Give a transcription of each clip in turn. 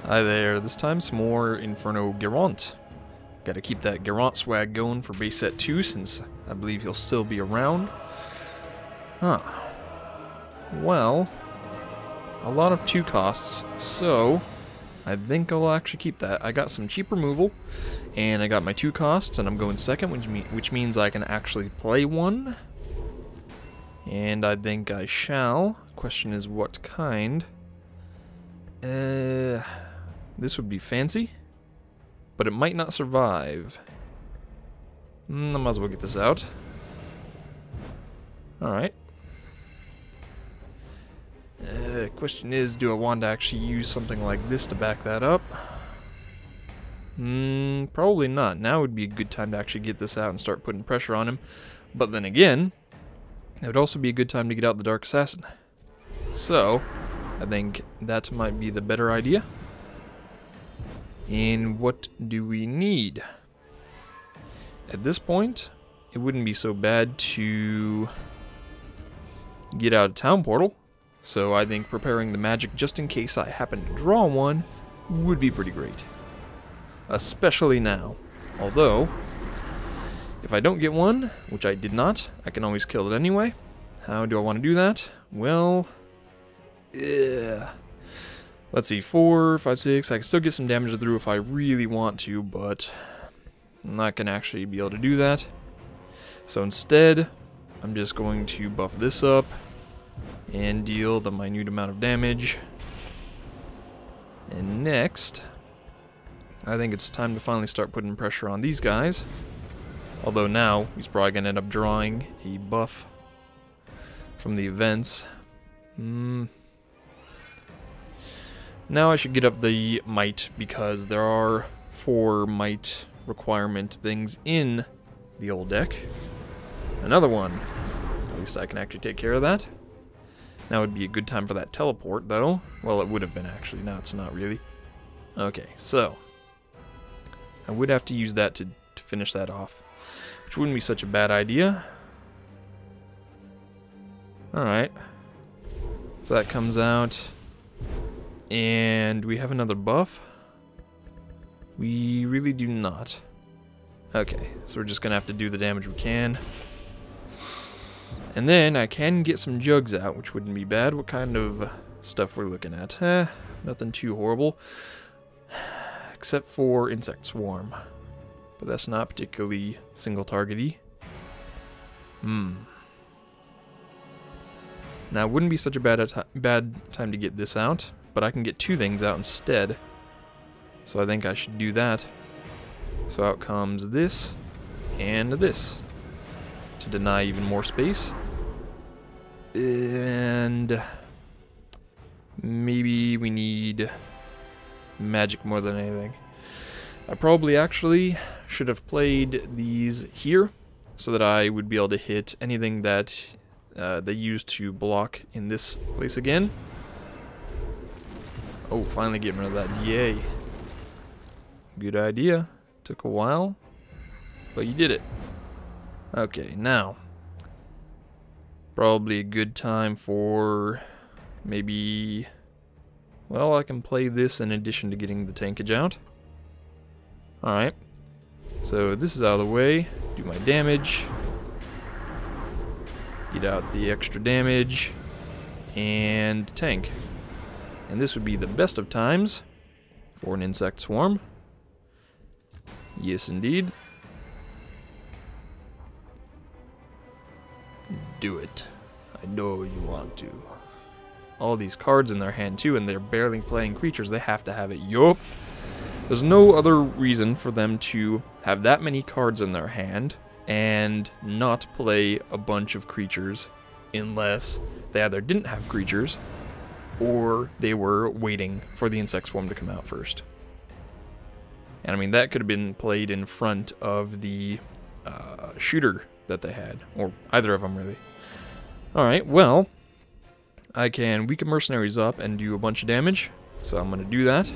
Hi there, this time some more Inferno Garant. Gotta keep that Garant swag going for base set 2 since I believe he'll still be around. Huh. Well, a lot of 2 costs, so I think I'll actually keep that. I got some cheap removal, and I got my 2 costs, and I'm going second, which means I can actually play one. And I think I shall. Question is what kind. This would be fancy, but it might not survive. I might as well get this out. Alright. Question is, do I want to actually use something like this to back that up? Probably not. Now would be a good time to actually get this out and start putting pressure on him. But then again, it would also be a good time to get out the Dark Assassin. So, I think that might be the better idea. And what do we need? At this point, it wouldn't be so bad to get out a town portal. So I think preparing the magic just in case I happen to draw one would be pretty great. Especially now. Although, if I don't get one, which I did not, I can always kill it anyway. How do I want to do that? Well, let's see, 4, 5, 6. I can still get some damage through if I really want to, but I'm not going to actually be able to do that. So instead, I'm just going to buff this up and deal the minute amount of damage. And next, I think it's time to finally start putting pressure on these guys. Although now, he's probably going to end up drawing a buff from the events. Now I should get up the might, because there are 4 might requirement things in the old deck. Another one. At least I can actually take care of that. Now would be a good time for that teleport, though. Well, it would have been, actually. Now it's not really. Okay, so I would have to use that to finish that off, which wouldn't be such a bad idea. Alright. So that comes out. And we have another buff. We really do not. Okay, so we're just gonna have to do the damage we can. And then I can get some jugs out, which wouldn't be bad. What kind of stuff we're looking at? Nothing too horrible. Except for Insect Swarm. But that's not particularly single targety. Now it wouldn't be such a bad time to get this out. But I can get 2 things out instead. So I think I should do that. So out comes this and this to deny even more space. And maybe we need magic more than anything. I probably actually should have played these here so that I would be able to hit anything that they use to block in this place again. Oh, finally getting rid of that. Yay. Good idea. Took a while, but you did it. Okay, now, probably a good time for maybe, well, I can play this in addition to getting the tankage out. Alright, so this is out of the way. Do my damage. Get out the extra damage. And tank. And this would be the best of times for an insect swarm. Yes, indeed. Do it. I know you want to. All these cards in their hand too, and they're barely playing creatures. They have to have it. Yup. There's no other reason for them to have that many cards in their hand and not play a bunch of creatures unless they either didn't have creatures or they were waiting for the insect swarm to come out first. And I mean, that could have been played in front of the shooter that they had, or either of them really. Alright, well, I can weaken mercenaries up and do a bunch of damage, so I'm going to do that.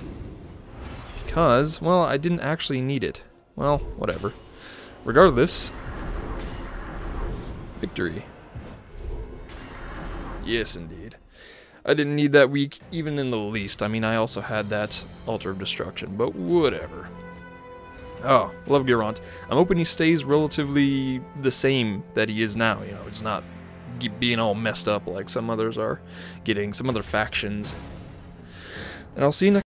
Because, well, I didn't actually need it. Well, whatever. Regardless, victory. Yes, indeed. I didn't need that weak even in the least. I mean, I also had that Altar of Destruction, but whatever. Oh, love Garant. I'm hoping he stays relatively the same that he is now. You know, it's not being all messed up like some others are getting, some other factions. And I'll see you next